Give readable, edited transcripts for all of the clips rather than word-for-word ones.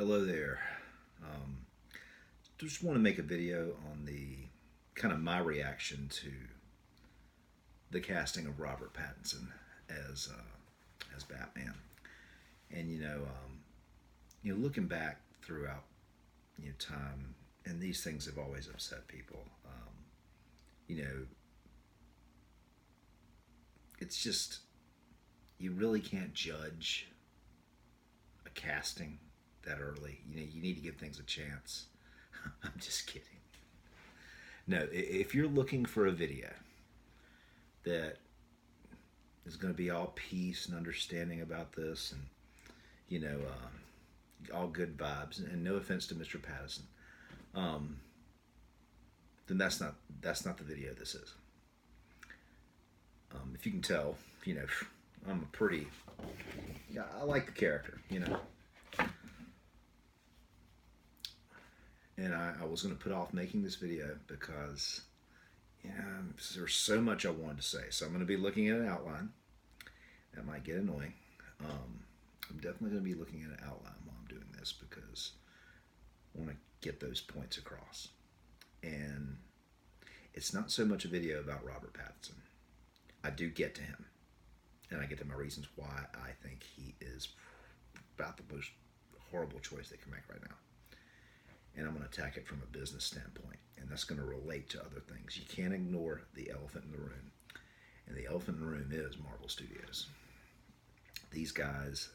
Hello there. Um, just want to make a video on the kind of my reaction to the casting of Robert Pattinson as Batman. And looking back throughout time, and these things have always upset people. You know, it's just you really can't judge a casting that early. You need to give things a chance. I'm just kidding. No, if you're looking for a video that is going to be all peace and understanding about this, and all good vibes, and no offense to Mr. Pattinson, um, then that's not the video this is. If you can tell, I'm a pretty, yeah, I like the character, and I was going to put off making this video because there's so much I wanted to say. So I'm going to be looking at an outline. That might get annoying. I'm definitely going to be looking at an outline while I'm doing this because I want to get those points across. And it's not so much a video about Robert Pattinson. I do get to him, and I get to my reasons why I think he is about the most horrible choice they can make right now. And I'm going to attack it from a business standpoint, and that's going to relate to other things. You can't ignore the elephant in the room, and the elephant in the room is Marvel Studios. These guys,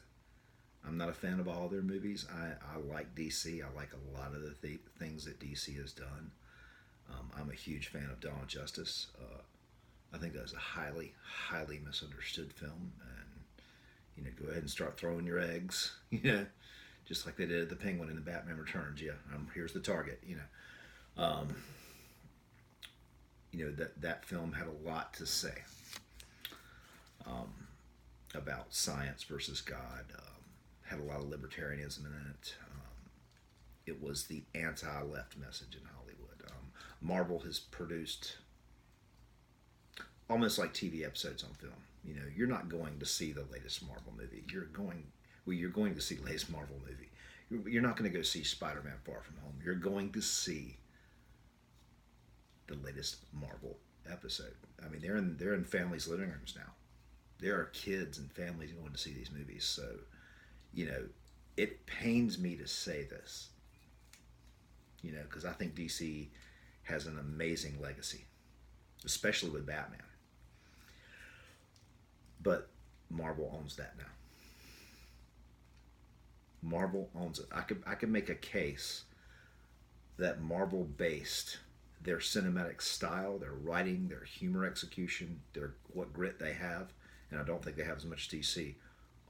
I'm not a fan of all their movies. I like DC. I like a lot of the things that DC has done. I'm a huge fan of Dawn of Justice. I think that's a highly, highly misunderstood film, and go ahead and start throwing your eggs, just like they did at the Penguin in the Batman Returns. Yeah, here's the target. That film had a lot to say about science versus God. Had a lot of libertarianism in it. It was the anti-left message in Hollywood. Marvel has produced almost like TV episodes on film. You're not going to see the latest Marvel movie. You're going to see the latest Marvel movie. You're not going to go see Spider-Man Far From Home. You're going to see the latest Marvel episode. I mean, they're in families' living rooms now. There are kids and families going to see these movies. So, it pains me to say this, because I think DC has an amazing legacy, especially with Batman. But Marvel owns that now. Marvel owns it. I could make a case that Marvel based their cinematic style, their writing, their humor execution, their what grit they have, and I don't think they have as much DC,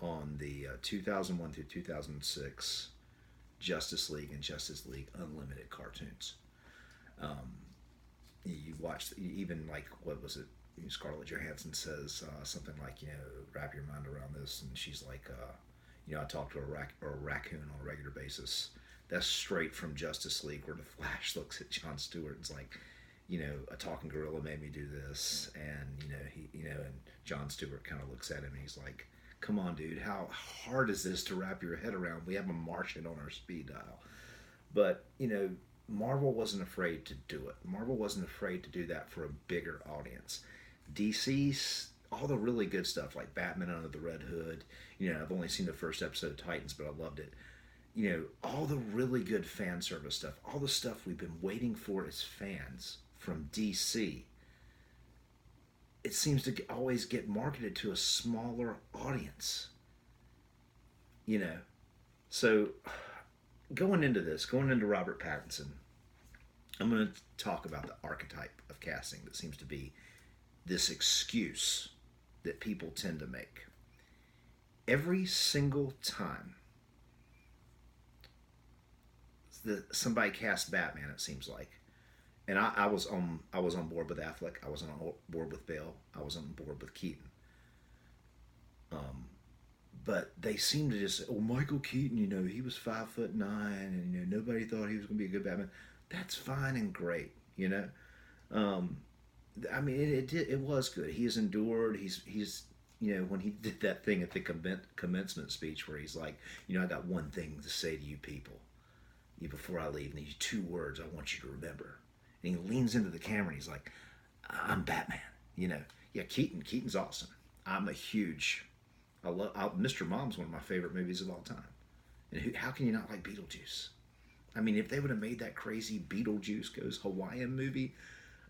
on the 2001 through 2006 Justice League and Justice League Unlimited cartoons. You watched even like what was it? Scarlett Johansson says something like, wrap your mind around this, and she's like, I talk to a raccoon on a regular basis. That's straight from Justice League, where the Flash looks at Jon Stewart and's like, a talking gorilla made me do this, and and Jon Stewart kind of looks at him and he's like, come on, dude, how hard is this to wrap your head around? We have a Martian on our speed dial. But Marvel wasn't afraid to do it. Marvel wasn't afraid to do that for a bigger audience. DC's all the really good stuff like Batman Under the Red Hood. I've only seen the first episode of Titans, but I loved it. All the really good fan service stuff, all the stuff we've been waiting for as fans from DC, it seems to always get marketed to a smaller audience. So going into Robert Pattinson, I'm going to talk about the archetype of casting that seems to be this excuse that people tend to make. Every single time that somebody casts Batman, it seems like, and I was on board with Affleck, I was on board with Bale, I was on board with Keaton. But they seem to just say, "Oh, Michael Keaton, he was 5'9", and nobody thought he was going to be a good Batman." That's fine and great, I mean, it was good. He has endured. He's when he did that thing at the commencement speech where he's like, I got one thing to say to you people, before I leave, and these 2 words I want you to remember. And he leans into the camera and he's like, I'm Batman. Yeah, Keaton's awesome. I'm a huge, Mr. Mom's one of my favorite movies of all time. And how can you not like Beetlejuice? I mean, if they would have made that crazy Beetlejuice Goes Hawaiian movie,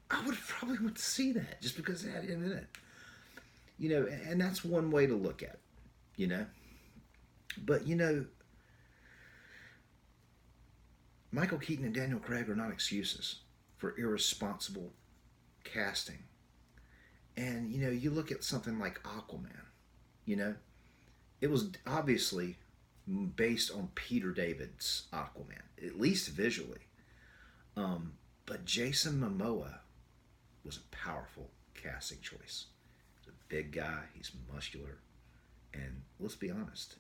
I would have probably went to see that just because it had him in it. And that's one way to look at it. But Michael Keaton and Daniel Craig are not excuses for irresponsible casting. And you look at something like Aquaman. It was obviously based on Peter David's Aquaman, at least visually. But Jason Momoa was a powerful casting choice. He's a big guy, he's muscular, and let's be honest,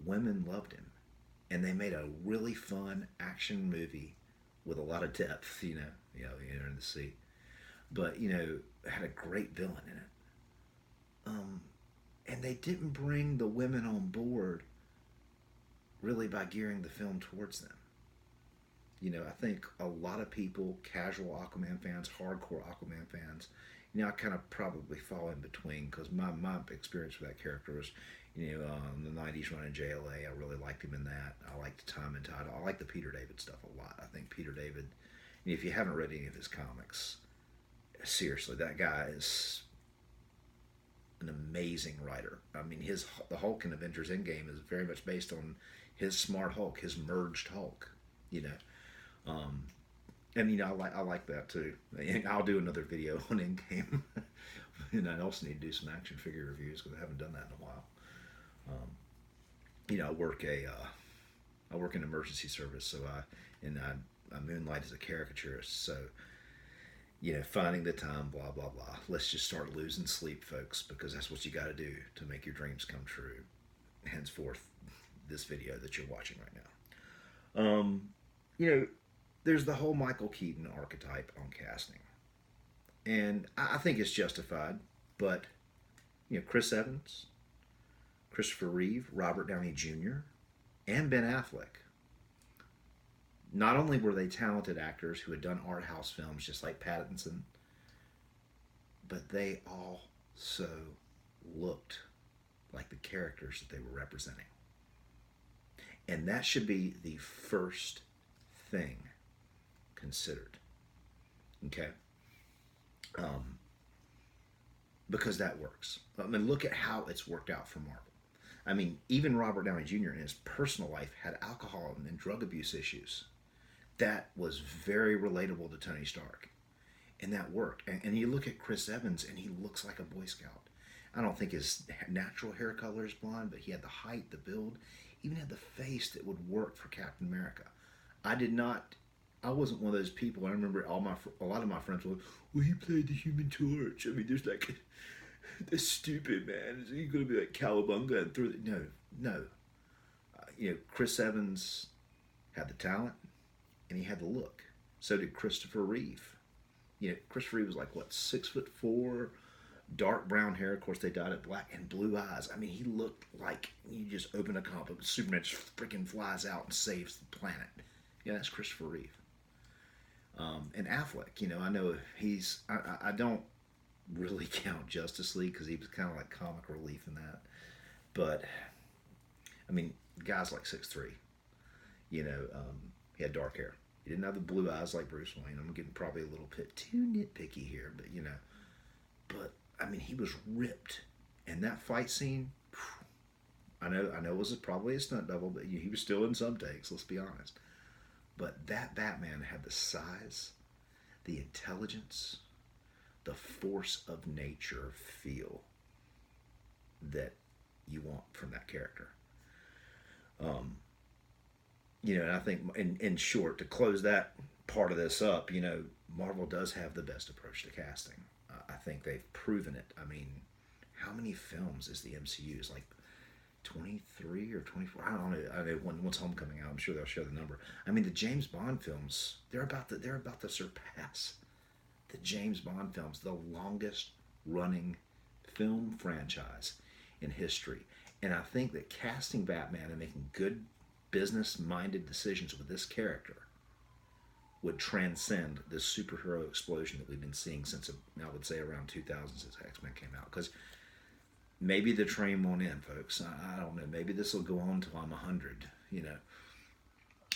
women loved him. And they made a really fun action movie with a lot of depth, in the sea. But, had a great villain in it. And they didn't bring the women on board really by gearing the film towards them. I think a lot of people, casual Aquaman fans, hardcore Aquaman fans, I kind of probably fall in between because my experience with that character was, in the 90s running JLA. I really liked him in that. I liked the Time and Tide. I like the Peter David stuff a lot. I think Peter David, if you haven't read any of his comics, seriously, that guy is an amazing writer. I mean, the Hulk in Avengers Endgame is very much based on his Smart Hulk, his merged Hulk. And I like that too. And I'll do another video on Endgame, and I also need to do some action figure reviews because I haven't done that in a while. I work in emergency service, so I moonlight as a caricaturist. So finding the time, blah blah blah. Let's just start losing sleep, folks, because that's what you got to do to make your dreams come true. Henceforth, this video that you're watching right now. There's the whole Michael Keaton archetype on casting, and I think it's justified. But Chris Evans, Christopher Reeve, Robert Downey Jr., and Ben Affleck. Not only were they talented actors who had done art house films just like Pattinson, but they also looked like the characters that they were representing. And that should be the first thing considered. Okay? Because that works. I mean, look at how it's worked out for Marvel. I mean, even Robert Downey Jr. in his personal life had alcohol and drug abuse issues. That was very relatable to Tony Stark. And that worked. And you look at Chris Evans, and he looks like a Boy Scout. I don't think his natural hair color is blonde, but he had the height, the build, even had the face that would work for Captain America. I wasn't one of those people. I remember a lot of my friends were like, well, he played the Human Torch. I mean, there's like, that's stupid, man. Is he going to be like Cowabunga and throw it? No. Chris Evans had the talent, and he had the look. So did Christopher Reeve. Christopher Reeve was like, 6'4", dark brown hair. Of course, they dyed it black, and blue eyes. I mean, he looked like you just open a comic book, Superman just freaking flies out and saves the planet. That's Christopher Reeve. And Affleck, I know I don't really count Justice League because he was kind of like comic relief in that. But, I mean, guys like 6'3", he had dark hair. He didn't have the blue eyes like Bruce Wayne. I'm getting probably a little bit too nitpicky here, but I mean, he was ripped. And that fight scene, I know it was probably a stunt double, but he was still in some takes, let's be honest. But that Batman had the size, the intelligence, the force of nature feel that you want from that character. And I think, in short, to close that part of this up, Marvel does have the best approach to casting. I think they've proven it. I mean, how many films is the MCU? It's like 23 or 24. I don't know. I know once Homecoming out, I'm sure they'll show the number. I mean, the James Bond films, they're about to surpass the James Bond films, the longest running film franchise in history. And I think that casting Batman and making good business minded decisions with this character would transcend this superhero explosion that we've been seeing since, I would say, around 2000 since X-Men came out. Because maybe the train won't end, folks. I don't know. Maybe this will go on until I'm 100, you know.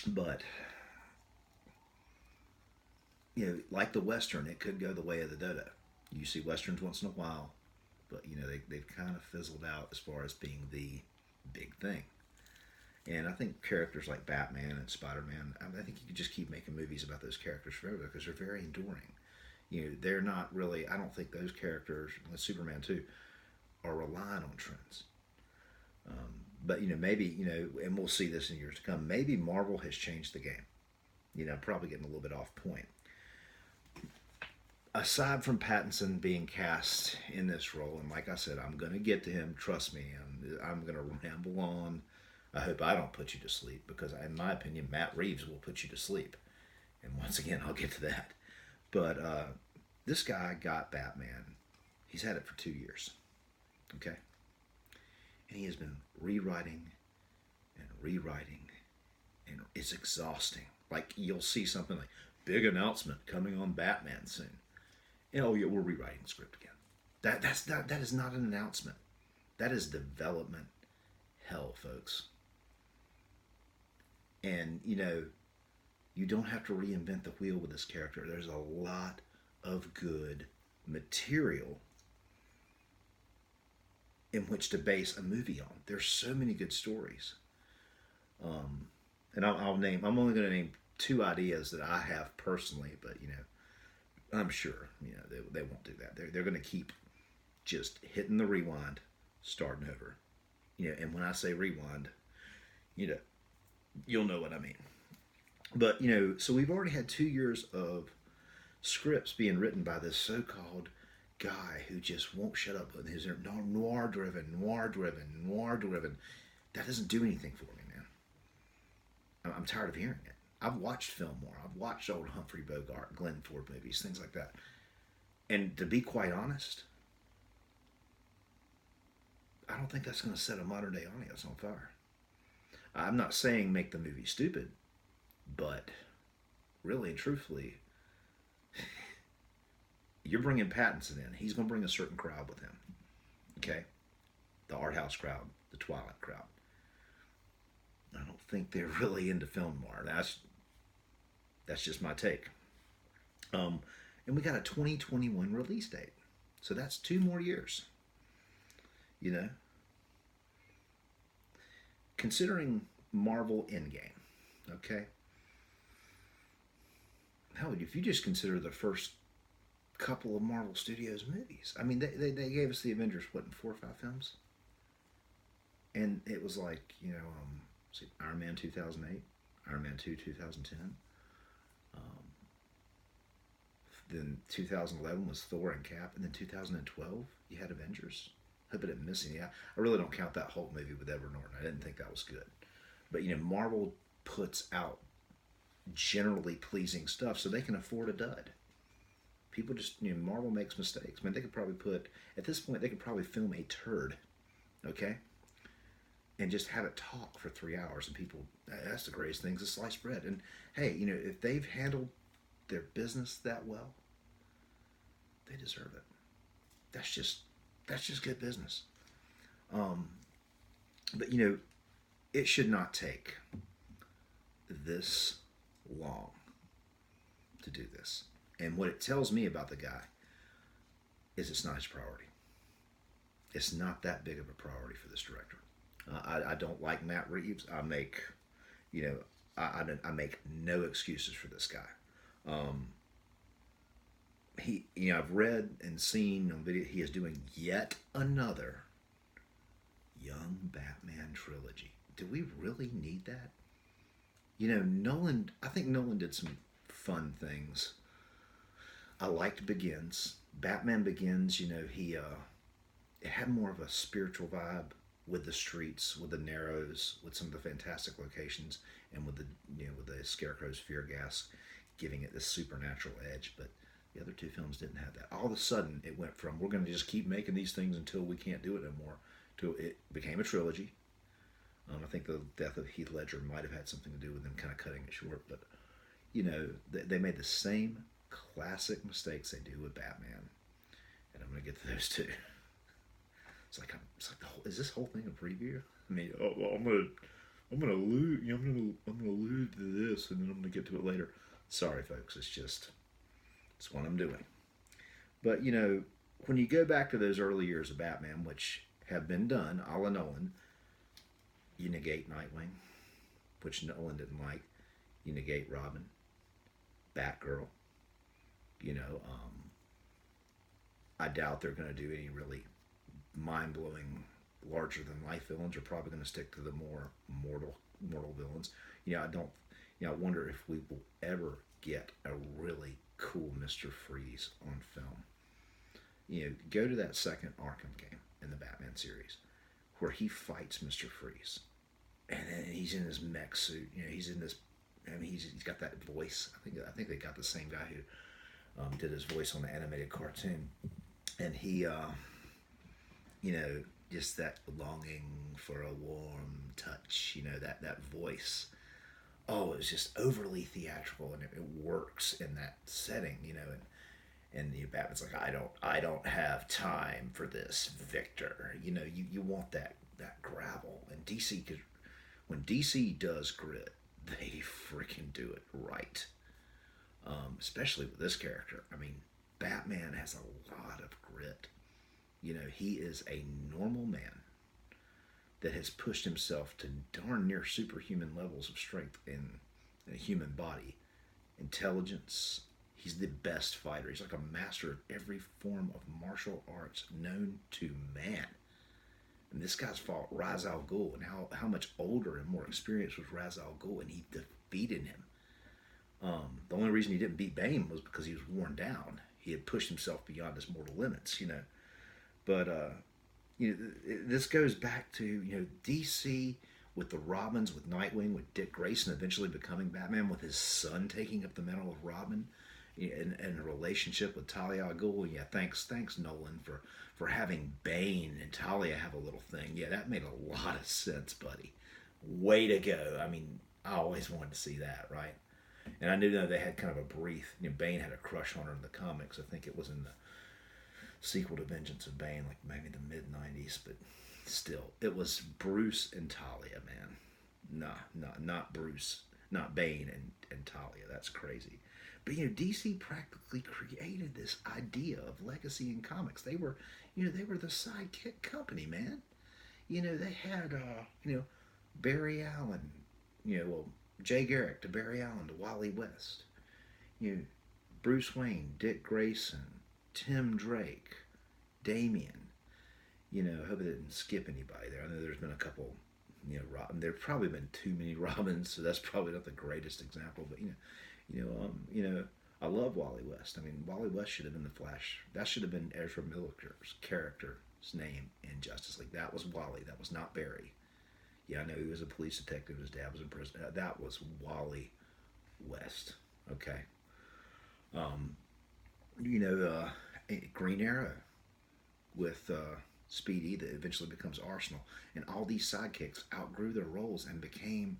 But, you know, like the Western, it could go the way of the dodo. You see Westerns once in a while, but, you know, they've kind of fizzled out as far as being the big thing. And I think characters like Batman and Spider-Man, I think you could just keep making movies about those characters forever because they're very enduring. You know, they're not really, I don't think those characters, like Superman too, are relying on trends. But, you know, maybe, you know, and we'll see this in years to come, maybe Marvel has changed the game. You know, probably getting a little bit off point. Aside from Pattinson being cast in this role, and like I said, I'm going to get to him, trust me, I'm going to ramble on. I hope I don't put you to sleep because, in my opinion, Matt Reeves will put you to sleep. And once again, I'll get to that. But this guy got Batman. He's had it for 2 years. Okay? And he has been rewriting and rewriting. And it's exhausting. Like, you'll see something like, big announcement coming on Batman soon. And, oh, yeah, we're rewriting the script again. That is not an announcement. That is development hell, folks. And, you know, you don't have to reinvent the wheel with this character. There's a lot of good material in which to base a movie on. There's so many good stories. And I'm only going to name 2 ideas that I have personally, but, you know, I'm sure, you know, they won't do that. They're going to keep just hitting the rewind, starting over. You know, and when I say rewind, you know, you'll know what I mean. But, you know, so we've already had 2 years of scripts being written by this so-called guy who just won't shut up. Who's noir-driven. That doesn't do anything for me, man. I'm tired of hearing it. I've watched film more. I've watched old Humphrey Bogart, Glenn Ford movies, things like that. And to be quite honest, I don't think that's going to set a modern day audience on fire. I'm not saying make the movie stupid, but really and truthfully, you're bringing Pattinson in. He's going to bring a certain crowd with him. Okay? The art house crowd, the Twilight crowd. I don't think they're really into film noir. That's just my take. And we got a 2021 release date. So that's 2 more years. You know? Considering Marvel Endgame, okay? Hell, if you just consider the first couple of Marvel Studios movies. I mean, they gave us the Avengers, what, in 4 or 5 films? And it was like, you know, Iron Man 2008, Iron Man 2 2010. Then 2011 was Thor and Cap, and then 2012 you had Avengers. I hope I didn't miss any. I really don't count that Hulk movie with Edward Norton. I didn't think that was good. But, you know, Marvel puts out generally pleasing stuff so they can afford a dud. People just, you know, Marvel makes mistakes. Man, they could probably at this point, they could probably film a turd, okay? And just have it talk for 3 hours, and people, that's the greatest thing, is sliced bread. And hey, you know, if they've handled their business that well, they deserve it. That's just good business. But, you know, it should not take this long to do this. And what it tells me about the guy is it's not his priority. It's not that big of a priority for this director. I don't like Matt Reeves. I make no excuses for this guy. I've read and seen on video he is doing yet another Young Batman trilogy. Do we really need that? You know, I think Nolan did some fun things. I liked Begins. Batman Begins, you know, it had more of a spiritual vibe with the streets, with the Narrows, with some of the fantastic locations, and with the Scarecrow's fear gas, giving it this supernatural edge. But The other two films didn't have that. All of a sudden, it went from we're going to just keep making these things until we can't do it anymore to it became a trilogy. I think the death of Heath Ledger might have had something to do with them kind of cutting it short, but they made the same classic mistakes they do with Batman, and I'm going to get to those too. It's like is this whole thing a preview? I mean, oh, well, I'm gonna allude, I'm gonna allude to this, and then I'm gonna get to it later. Sorry, folks, it's what I'm doing. But when you go back to those early years of Batman, which have been done, a la Nolan, you negate Nightwing, which Nolan didn't like. You negate Robin, Batgirl. You know, I doubt they're going to do any really mind blowing, larger than life villains. Are probably going to stick to the more mortal villains. I don't. I wonder if we will ever get a really cool Mr. Freeze on film. Go to that second Arkham game in the Batman series, where he fights Mr. Freeze, and then he's in his mech suit. He's in this. I mean, he's got that voice. I think they got the same guy who did his voice on the animated cartoon, and he, just that longing for a warm touch. That voice. Oh, it's just overly theatrical, and it works in that setting. And Batman's like, I don't have time for this, Victor. You want that gravel, and DC could. When DC does grit, they freaking do it right. Especially with this character. I mean, Batman has a lot of grit. He is a normal man that has pushed himself to darn near superhuman levels of strength in a human body, intelligence. He's the best fighter. He's like a master of every form of martial arts known to man. And this guy's fought Ra's al Ghul, and how much older and more experienced was Ra's al Ghul, and he defeated him. The only reason he didn't beat Bane was because he was worn down. He had pushed himself beyond his mortal limits, But this goes back to DC with the Robins, with Nightwing, with Dick Grayson eventually becoming Batman, with his son taking up the mantle of Robin, and a relationship with Talia al Ghul. Yeah, thanks Nolan for having Bane and Talia have a little thing. Yeah, that made a lot of sense, buddy. Way to go. I mean, I always wanted to see that, right? And I knew that they had kind of a brief. Bane had a crush on her in the comics. I think it was in the sequel to Vengeance of Bane, like maybe the mid '90s, but still, it was Bruce and Talia, man. Nah, not Bruce, not Bane and Talia. That's crazy. But DC practically created this idea of legacy in comics. They were, they were the sidekick company, man. They had, Barry Allen, Jay Garrick to Barry Allen to Wally West, Bruce Wayne, Dick Grayson, Tim Drake, Damian. I hope I didn't skip anybody there. I know there's been a couple, Robin. There've probably been too many Robins, so that's probably not the greatest example. But I love Wally West. I mean, Wally West should have been the Flash. That should have been Ezra Miller's character's name in Justice League. That was Wally. That was not Barry. Yeah, I know he was a police detective. His dad was in prison. That was Wally West. Okay. Green Arrow with Speedy that eventually becomes Arsenal, and all these sidekicks outgrew their roles and became,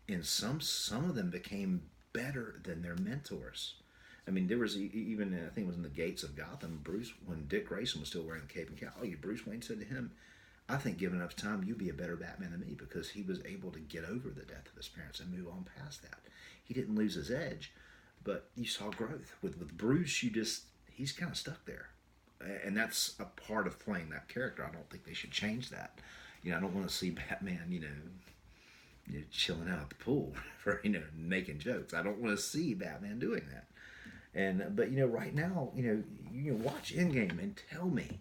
in some of them became better than their mentors. I mean, there was even, I think it was in the Gates of Gotham, when Dick Grayson was still wearing the cape and cowl, Bruce Wayne said to him, I think given enough time, you'd be a better Batman than me, because he was able to get over the death of his parents and move on past that. He didn't lose his edge, but you saw growth. With Bruce, he's kind of stuck there. And that's a part of playing that character. I don't think they should change that. I don't want to see Batman, chilling out at the pool for, making jokes. I don't want to see Batman doing that. But right now, you can watch Endgame and tell me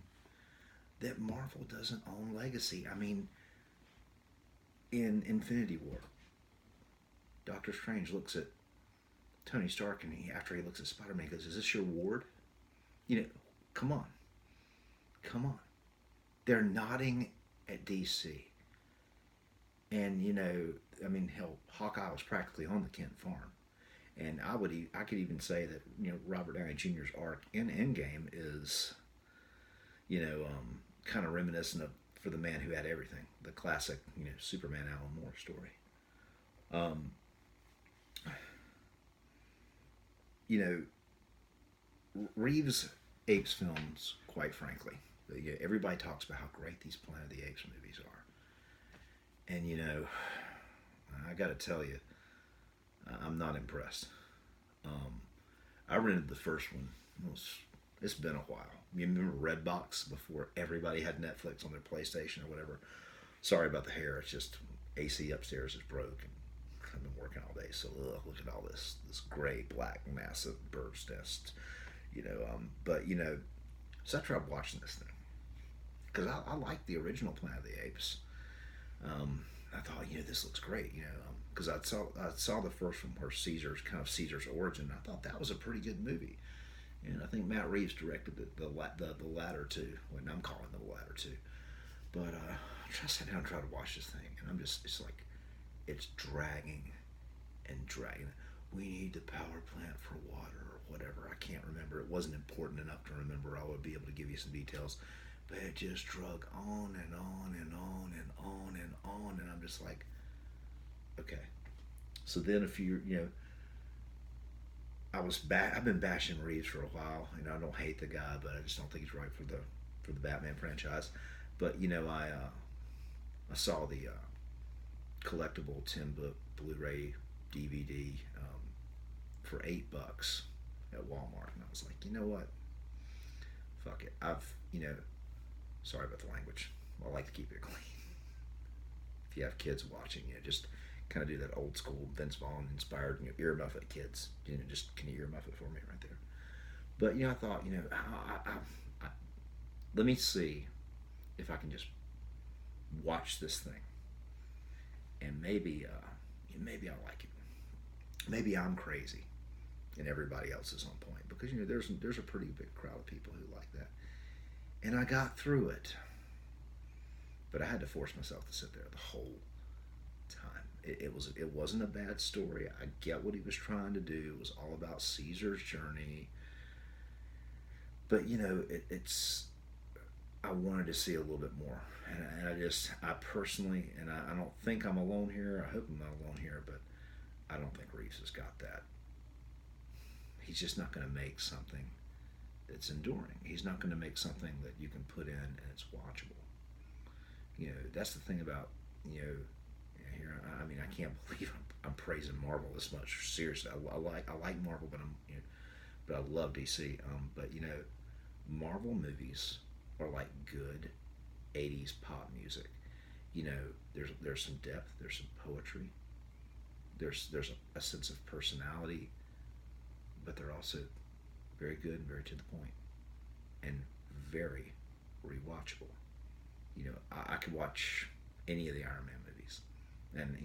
that Marvel doesn't own legacy. I mean, in Infinity War, Doctor Strange looks at Tony Stark, and after he looks at Spider-Man, he goes, "Is this your ward?" Come on. They're nodding at DC. And, hell, Hawkeye was practically on the Kent farm. And I could even say that Robert Downey Jr.'s arc in Endgame is kind of reminiscent of For the Man Who Had Everything, the classic Superman Alan Moore story. Um, you know, Reeves Apes films, quite frankly, everybody talks about how great these Planet of the Apes movies are, and I got to tell you, I'm not impressed. Um, I rented the first one. It's been a while. You remember Redbox before everybody had Netflix on their PlayStation or whatever? Sorry about the hair. It's just AC upstairs is broke, and I've been working all day. So look at all this gray, black, massive bird's nest. But so I tried watching this thing because I like the original Planet of the Apes. I thought, this looks great, because I saw the first one where Caesar's origin. I thought that was a pretty good movie, and I think Matt Reeves directed the latter two. When I'm calling them the latter two, but I try to sit down and try to watch this thing, and it's like it's dragging and dragging. We need the power plant for water or whatever. I can't remember. It wasn't important enough to remember. I would be able to give you some details. But it just drug on and on and on and on and on. And I'm just like, okay. So then I've been bashing Reeves for a while. I don't hate the guy, but I just don't think he's right for the Batman franchise. But I saw the collectible 10 book Blu-ray DVD for $8 at Walmart, and I was like, you know what? Fuck it. Sorry about the language. I like to keep it clean. If you have kids watching, just kind of do that old school Vince Vaughn inspired, earmuff it, kids. Just can you earmuff it for me right there? But I thought, let me see if I can just watch this thing, and maybe I like it. Maybe I'm crazy, and everybody else is on point because there's a pretty big crowd of people who like that. And I got through it, but I had to force myself to sit there the whole time. It wasn't a bad story. I get what he was trying to do. It was all about Caesar's journey, but it's I wanted to see a little bit more, and I personally, and I don't think I'm alone here. I hope I'm not alone here, but I don't think Reeves has got that. He's just not going to make something that's enduring. He's not going to make something that you can put in and it's watchable. That's the thing about here. I mean, I can't believe I'm praising Marvel this much. Seriously, I like Marvel, but I love DC. But Marvel movies are like good '80s pop music. There's some depth, there's some poetry, there's a sense of personality, but they're also very good and very to the point, and very rewatchable. I could watch any of the Iron Man movies, and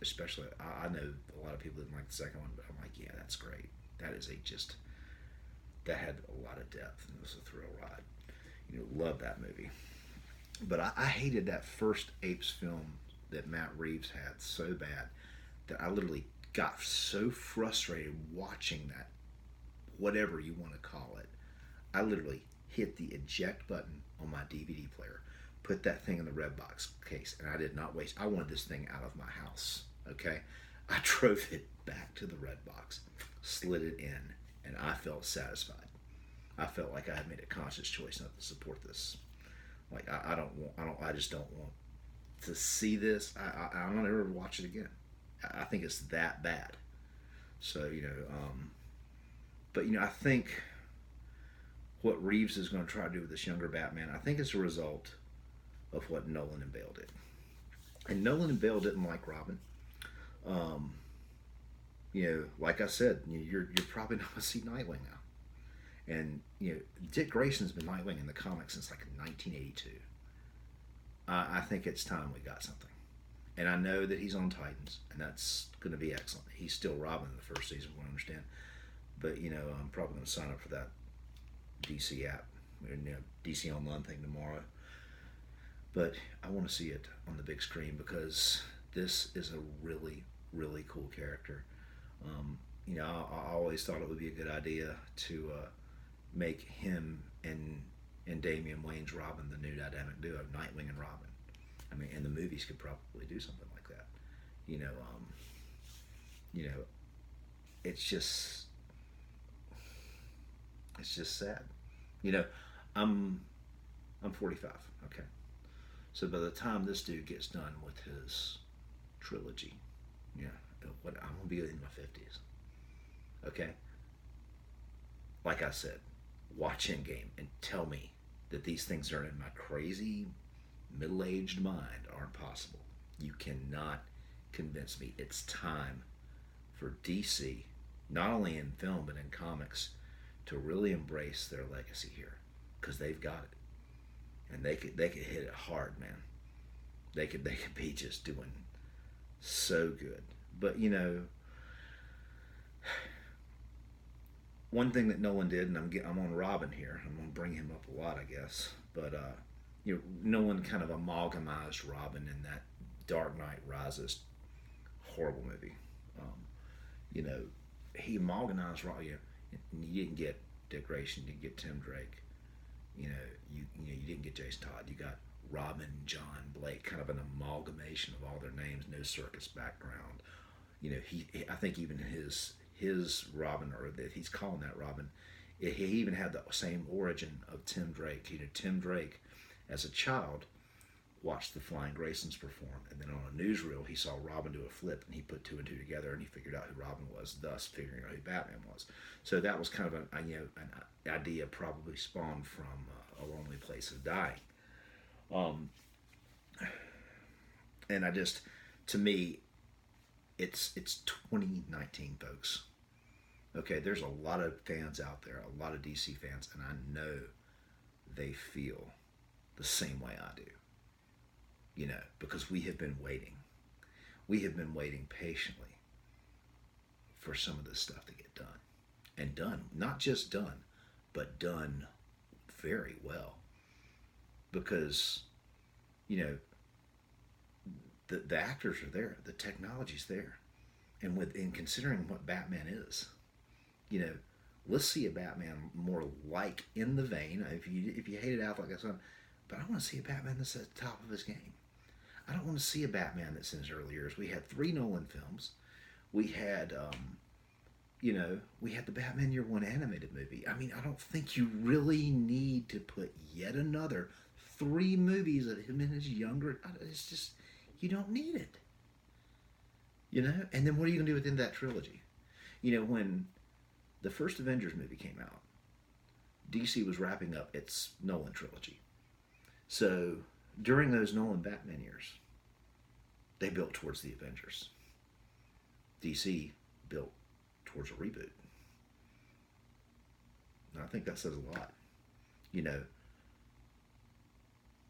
especially I know a lot of people didn't like the second one, but I'm like, yeah, that's great. That had a lot of depth and it was a thrill ride. Love that movie. But I hated that first Apes film that Matt Reeves had so bad that I literally got so frustrated watching that, whatever you want to call it. I literally hit the eject button on my DVD player, put that thing in the Redbox case, and I did not waste. I wanted this thing out of my house. Okay, I drove it back to the Redbox, slid it in, and I felt satisfied. I felt like I had made a conscious choice not to support this. Like I just don't want to see this. I'm not ever watch it again. I think it's that bad. So but I think what Reeves is going to try to do with this younger Batman, I think it's a result of what Nolan and Bale did. And Nolan and Bale didn't like Robin. Like I said, you're probably not going to see Nightwing now. And Dick Grayson's been Nightwing in the comics since like 1982. I think it's time we got something. And I know that he's on Titans, and that's going to be excellent. He's still Robin in the first season, from what I understand. But I'm probably going to sign up for that DC app, DC Online thing tomorrow. But I want to see it on the big screen because this is a really, really cool character. I always thought it would be a good idea to make him and Damian Wayne's Robin the new dynamic duo, Nightwing and Robin. I mean, and the movies could probably do something like that. You know, you know, it's just it's just sad. You know, I'm I'm 45. Okay, so by the time this dude gets done with his trilogy, yeah, what I'm gonna be in my 50s. Okay, like I said, watch Endgame and tell me that these things are in my crazy middle-aged mind aren't possible. You cannot convince me. It's time for DC, not only in film but in comics, to really embrace their legacy here, because they've got it, and they could hit it hard, man. They could be just doing so good. But one thing that Nolan did, and I'm on Robin here. I'm gonna bring him up a lot, I guess. But Nolan kind of amalgamized Robin in that Dark Knight Rises horrible movie. Um, you know, he amalgamized Robin. You didn't get Dick Grayson, you didn't get Tim Drake. You didn't get Jason Todd. You got Robin, John Blake, kind of an amalgamation of all their names, no circus background. I think even his Robin, or that he's calling that Robin, he even had the same origin of Tim Drake. Tim Drake, as a child, watched the Flying Graysons perform, and then on a newsreel he saw Robin do a flip, and he put two and two together, and he figured out who Robin was, thus figuring out who Batman was. So that was kind of an idea probably spawned from A Lonely Place of Dying. Um, and to me, it's 2019, folks. Okay, there's a lot of fans out there, a lot of DC fans, and I know they feel the same way I do. Because we have been waiting. We have been waiting patiently for some of this stuff to get done. And done, not just done, but done very well. Because, you know, the actors are there, the technology's there. And in considering what Batman is, let's see a Batman more like in the vein. If you hate it out like that's on, but I want to see a Batman that's at the top of his game. I don't want to see a Batman that's in his early years. We had 3 Nolan films. We had, we had the Batman Year One animated movie. I mean, I don't think you really need to put yet another 3 movies of him in his younger. It's just, you don't need it. And then what are you going to do within that trilogy? When the first Avengers movie came out, DC was wrapping up its Nolan trilogy. So during those Nolan Batman years, they built towards the Avengers. DC built towards a reboot. And I think that says a lot.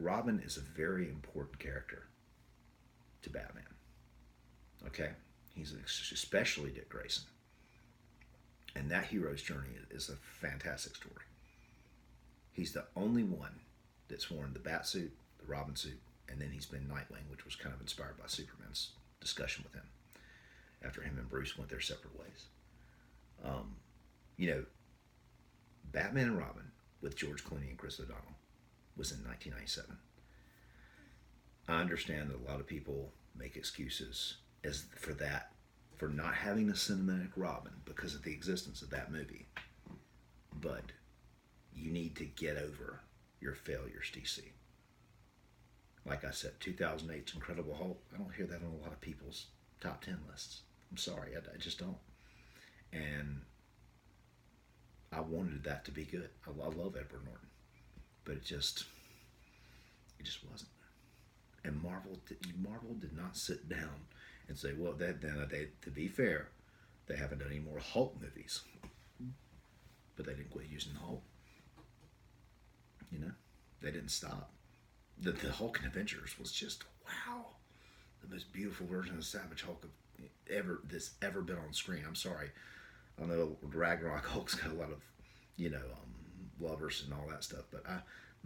Robin is a very important character to Batman. Okay? He's especially Dick Grayson. And that hero's journey is a fantastic story. He's the only one that's worn the bat suit, the Robin suit, and then he's been Nightwing, which was kind of inspired by Superman's discussion with him after him and Bruce went their separate ways. Um, you know, Batman and Robin with George Clooney and Chris O'Donnell was in 1997. I understand that a lot of people make excuses for not having a cinematic Robin because of the existence of that movie. But you need to get over your failures, DC. Like I said, 2008's Incredible Hulk, I don't hear that on a lot of people's top 10 lists. I'm sorry, I just don't. And I wanted that to be good. I love Edward Norton. But it just wasn't. And Marvel did not sit down and say, well, to be fair, they haven't done any more Hulk movies. But they didn't quit using the Hulk. They didn't stop. The Hulk in Avengers was just, wow, the most beautiful version of Savage Hulk that's ever been on screen. I'm sorry. I know Ragnarok Hulk's got a lot of, lovers and all that stuff, but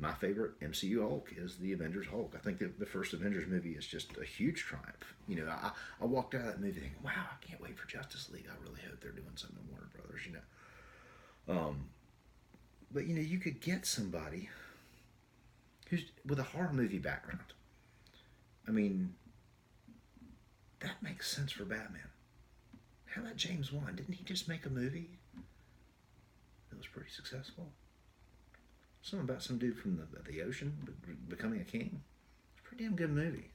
My favorite MCU Hulk is the Avengers Hulk. I think the first Avengers movie is just a huge triumph. I walked out of that movie thinking, wow, I can't wait for Justice League. I really hope they're doing something in Warner Brothers. But you could get somebody who's with a horror movie background. I mean, that makes sense for Batman. How about James Wan? Didn't he just make a movie that was pretty successful? Something about some dude from the ocean becoming a king. It's a pretty damn good movie.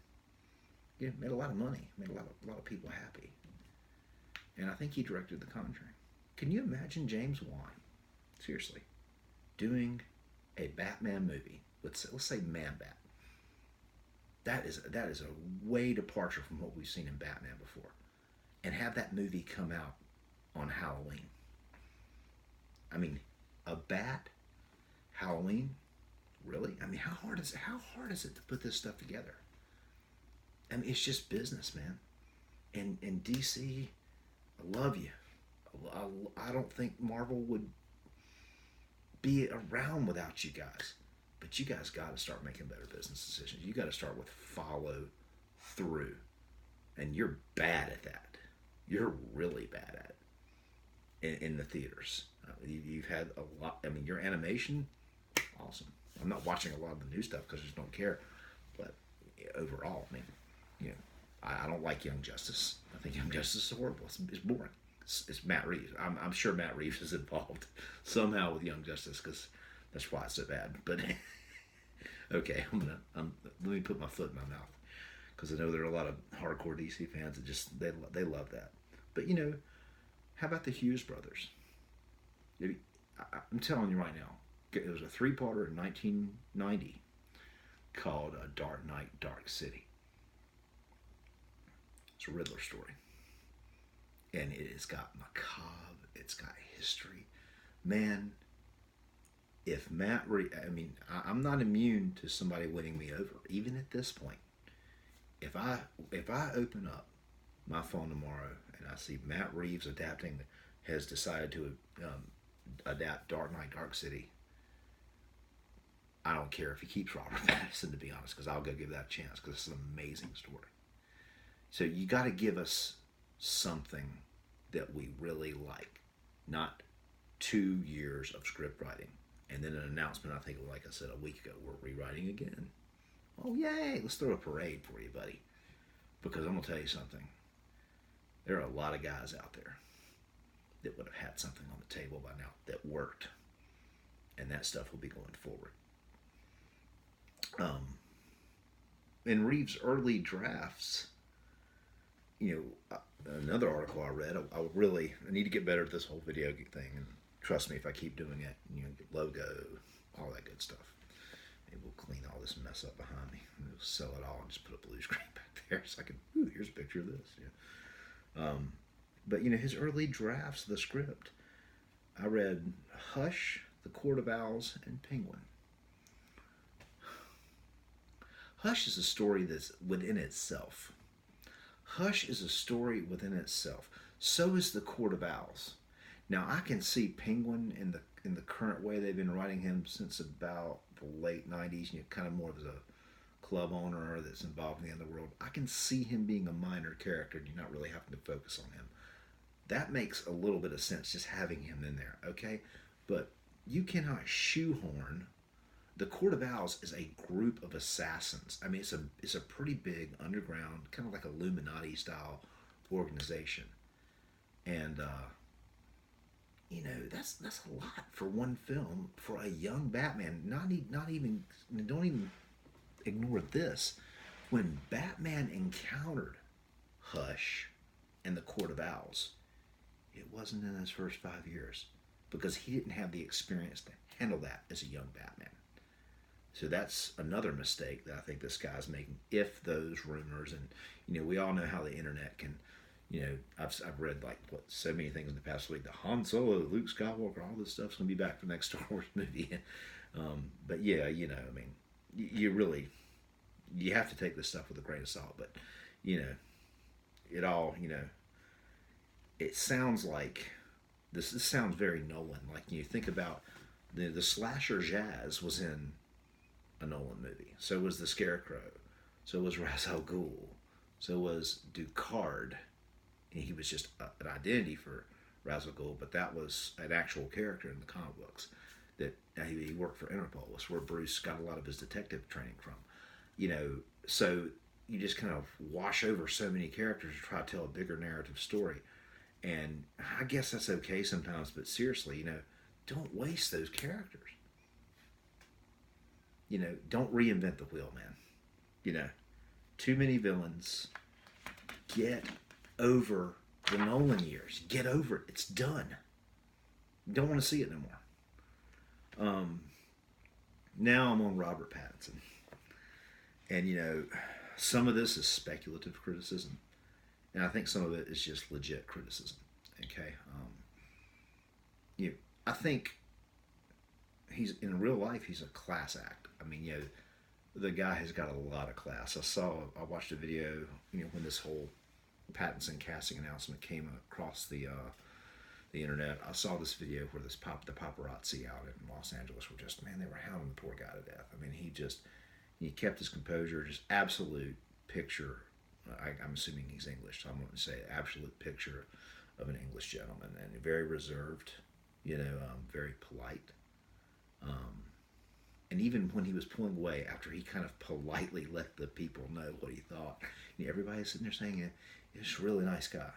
Yeah, made a lot of money. Made a lot of people happy. And I think he directed The Conjuring. Can you imagine James Wan, seriously, doing a Batman movie? Let's say Man Bat. That is a way departure from what we've seen in Batman before, and have that movie come out on Halloween. I mean, a bat, Halloween, really? I mean, how hard is it to put this stuff together? I mean, it's just business, man. And DC, I love you. I don't think Marvel would be around without you guys. But you guys got to start making better business decisions. You got to start with follow through. And you're bad at that. You're really bad at it in the theaters. You've had a lot. I mean, your animation, awesome. I'm not watching a lot of the new stuff because I just don't care. But overall, I mean, I don't like Young Justice. I think Young Justice is horrible. It's boring. It's Matt Reeves. I'm sure Matt Reeves is involved somehow with Young Justice because that's why it's so bad. But okay, let me put my foot in my mouth because I know there are a lot of hardcore DC fans that just they love that. But how about the Hughes brothers? I'm telling you right now, it was a 3-parter in 1990 called A Dark Knight, Dark City. It's a Riddler story. And it's got macabre, it's got history. Man, if Matt Reeves, I mean, I'm not immune to somebody winning me over, even at this point. If I open up my phone tomorrow and I see Matt Reeves has decided to adapt Dark Knight, Dark City, I don't care if he keeps Robert Pattinson, to be honest, because I'll go give that a chance because it's an amazing story. So you got to give us something that we really like, not 2 years of script writing and then an announcement. I think, like I said a week ago, we're rewriting again. Oh yay! Let's throw a parade for you, buddy. Because I'm gonna tell you something. There are a lot of guys out there that would have had something on the table by now that worked, and that stuff will be going forward. In Reeves' early drafts, another article I read, I need to get better at this whole video thing, and trust me, if I keep doing it, logo, all that good stuff. Maybe we'll clean all this mess up behind me. We'll sell it all and just put a blue screen back there so I can, here's a picture of this. But his early drafts of the script, I read Hush, The Court of Owls, and Penguin. Hush is a story that's within itself. Hush is a story within itself. So is The Court of Owls. Now I can see Penguin in the current way they've been writing him since about the late 90s, kind of more of as a club owner that's involved in the underworld. I can see him being a minor character and you're not really having to focus on him. That makes a little bit of sense, just having him in there, okay? But you cannot shoehorn. The Court of Owls is a group of assassins. I mean, it's a pretty big underground, kind of like Illuminati style organization, and that's a lot for one film for a young Batman. Not even don't even ignore this. When Batman encountered Hush and the Court of Owls, it wasn't in his first 5 years because he didn't have the experience to handle that as a young Batman. So that's another mistake that I think this guy's making. If those rumors, and we all know how the internet can, I've read so many things in the past week. The Han Solo, Luke Skywalker, all this stuff's gonna be back for the next Star Wars movie. But yeah, I mean, you have to take this stuff with a grain of salt. But it all, it sounds like this sounds very Nolan. Like you think about the slasher jazz was in a Nolan movie. So was The Scarecrow. So was Ra's al Ghul. So was Ducard. And he was just an identity for Ra's al Ghul, but that was an actual character in the comic books. That he worked for Interpol. That's where Bruce got a lot of his detective training from. You know, so you just kind of wash over so many characters to try to tell a bigger narrative story. And I guess that's okay sometimes, but seriously, don't waste those characters. Don't reinvent the wheel, man. You know, too many villains. Get over the Nolan years. Get over it. It's done. Don't want to see it no more. Now I'm on Robert Pattinson. And, some of this is speculative criticism. And I think some of it is just legit criticism. Okay? I think he's, in real life, he's a class act. I mean, the guy has got a lot of class. I watched a video, when this whole Pattinson casting announcement came across the internet. I saw this video where the paparazzi out in Los Angeles were just, man, they were hounding the poor guy to death. I mean, he kept his composure, just absolute picture. I'm assuming he's English, so I'm going to say absolute picture of an English gentleman, and very reserved, very polite. And even when he was pulling away, after he kind of politely let the people know what he thought, everybody's sitting there saying, "It's a really nice guy."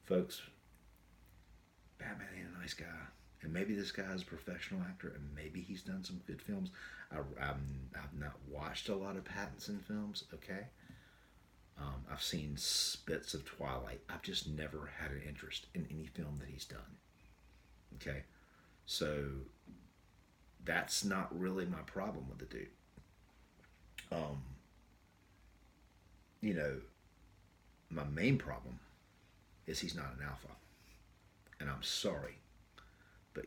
Folks, Batman ain't a nice guy. And maybe this guy is a professional actor, and maybe he's done some good films. I've not watched a lot of Pattinson films, okay? I've seen bits of Twilight. I've just never had an interest in any film that he's done, okay? So that's not really my problem with the dude. My main problem is he's not an alpha. And I'm sorry, but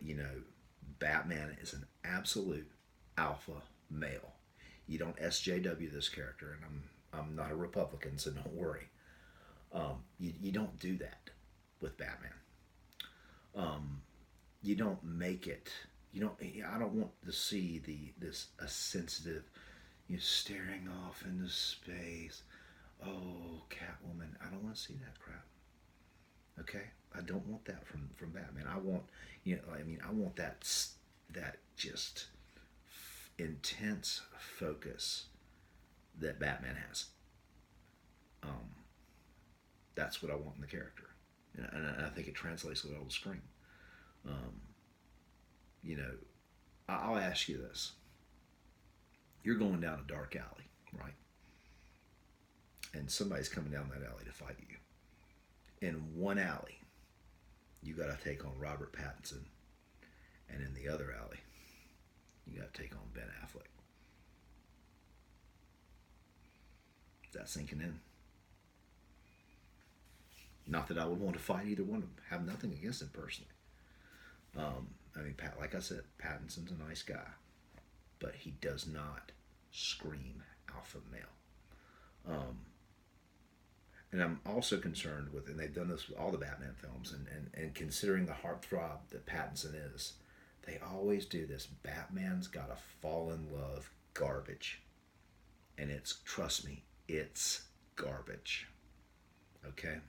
Batman is an absolute alpha male. You don't SJW this character, and I'm not a Republican, so don't worry. You don't do that with Batman. You don't make it. I don't want to see a sensitive, staring off into space. Oh, Catwoman. I don't want to see that crap. Okay, I don't want that from Batman. I want, I want that just intense focus that Batman has. That's what I want in the character, and I think it translates well on the screen. I'll ask you this: you're going down a dark alley, right? And somebody's coming down that alley to fight you. In one alley, you got to take on Robert Pattinson, and in the other alley, you got to take on Ben Affleck. Is that sinking in? Not that I would want to fight either one of them. Have nothing against him personally. Like I said, Pattinson's a nice guy, but he does not scream alpha male. And I'm also concerned with, and they've done this with all the Batman films, and considering the heartthrob that Pattinson is, they always do this. Batman's got to fall in love garbage. And trust me, it's garbage. Okay?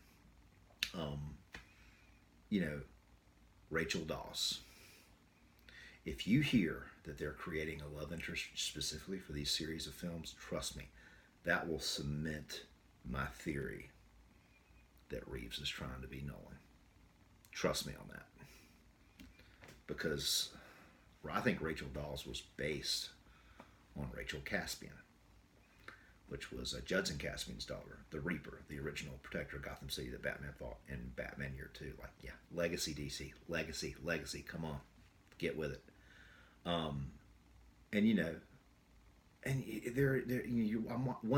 Rachel Dawes. If you hear that they're creating a love interest specifically for these series of films, trust me, that will cement my theory that Reeves is trying to be Nolan. Trust me on that. Because I think Rachel Dawes was based on Rachel Caspian, which was Judson Caspian's daughter, the Reaper, the original protector of Gotham City that Batman fought in Batman Year 2. Legacy DC. Legacy, come on. Get with it. One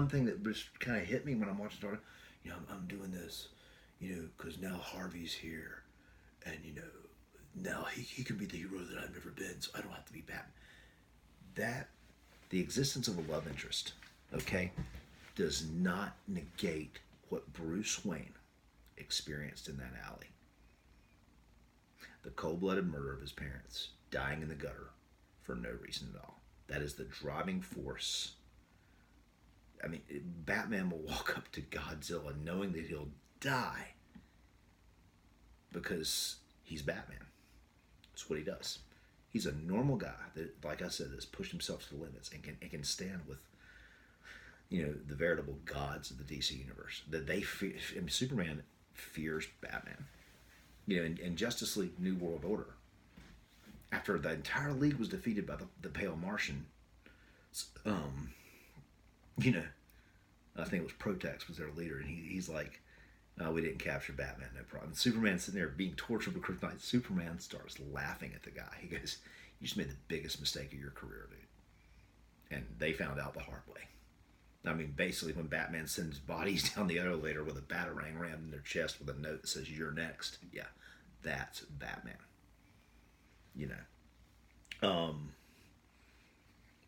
thing that just kind of hit me when I'm watching Star, I'm doing this, because now Harvey's here, and now he can be the hero that I've never been, so I don't have to be Batman. The existence of a love interest, okay, does not negate what Bruce Wayne experienced in that alley. The cold-blooded murder of his parents, dying in the gutter for no reason at all. That is the driving force. I mean, Batman will walk up to Godzilla knowing that he'll die because he's Batman. That's what he does. He's a normal guy that, like I said, has pushed himself to the limits and can stand with, the veritable gods of the DC universe. That they fear. I mean, Superman fears Batman. In Justice League New World Order, after the entire league was defeated by the Pale Martian, you know, I think it was Protex was their leader, and he's like, "No, we didn't capture Batman, no problem." And Superman's sitting there being tortured by kryptonite. Superman starts laughing at the guy. He goes, "You just made the biggest mistake of your career, dude." And they found out the hard way. I mean, basically, when Batman sends bodies down the elevator with a batarang rammed in their chest with a note that says, "You're next," yeah, that's Batman.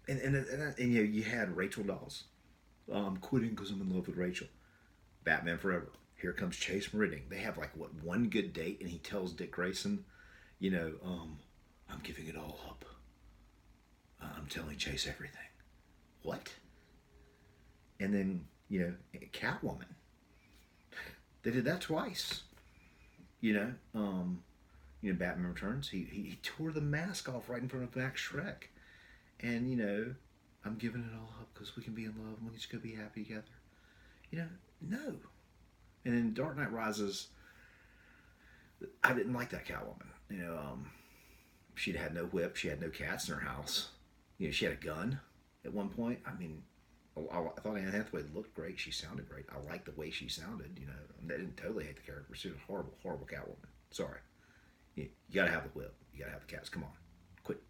And you had Rachel Dawes. I'm quitting because I'm in love with Rachel. Batman Forever. Here comes Chase Meridian. They have one good date, and he tells Dick Grayson, I'm giving it all up. I'm telling Chase everything. What? And then, Catwoman. They did that twice. Batman Returns. He tore the mask off right in front of Max Schreck. And, I'm giving it all up because we can be in love and we can just go be happy together. No. And in Dark Knight Rises, I didn't like that Catwoman. She'd had no whip. She had no cats in her house. She had a gun at one point. I mean, I thought Anne Hathaway looked great. She sounded great. I liked the way she sounded. I didn't totally hate the character. She was a horrible, horrible Catwoman. Sorry. You got to have the whip. You got to have the cats. Come on. Quit.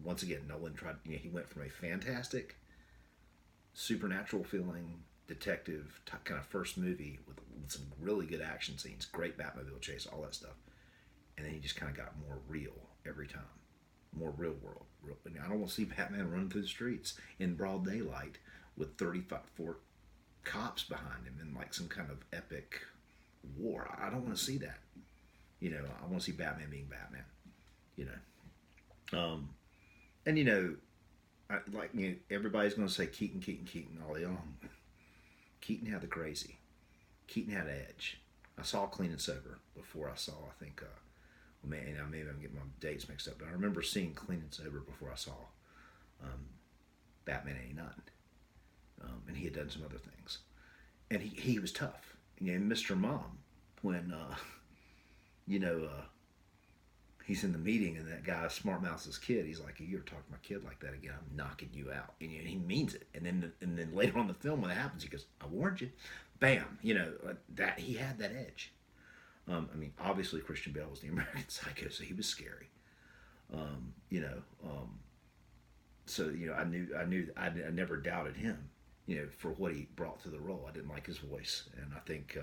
Once again, Nolan tried. He went from a fantastic, supernatural feeling detective kind of first movie with some really good action scenes, great Batmobile chase, all that stuff, and then he just kind of got more real every time, more real world. I don't want to see Batman running through the streets in broad daylight with 34 cops behind him in some kind of epic war. I don't want to see that. I want to see Batman being Batman. Everybody's going to say Keaton all day long. Keaton had the crazy. Keaton had edge. I saw Clean and Sober before I saw, I think, maybe I'm getting my dates mixed up, but I remember seeing Clean and Sober before I saw Batman 89. And he had done some other things. And he was tough. Mr. Mom, when, he's in the meeting and that guy smart mouths his kid. He's like, "If you ever talk to my kid like that again, I'm knocking you out." And he means it. And then later on in the film, when it happens, he goes, "I warned you." Bam. That he had that edge. Obviously Christian Bale was the American Psycho, so he was scary. I never doubted him. For what he brought to the role. I didn't like his voice, and I think,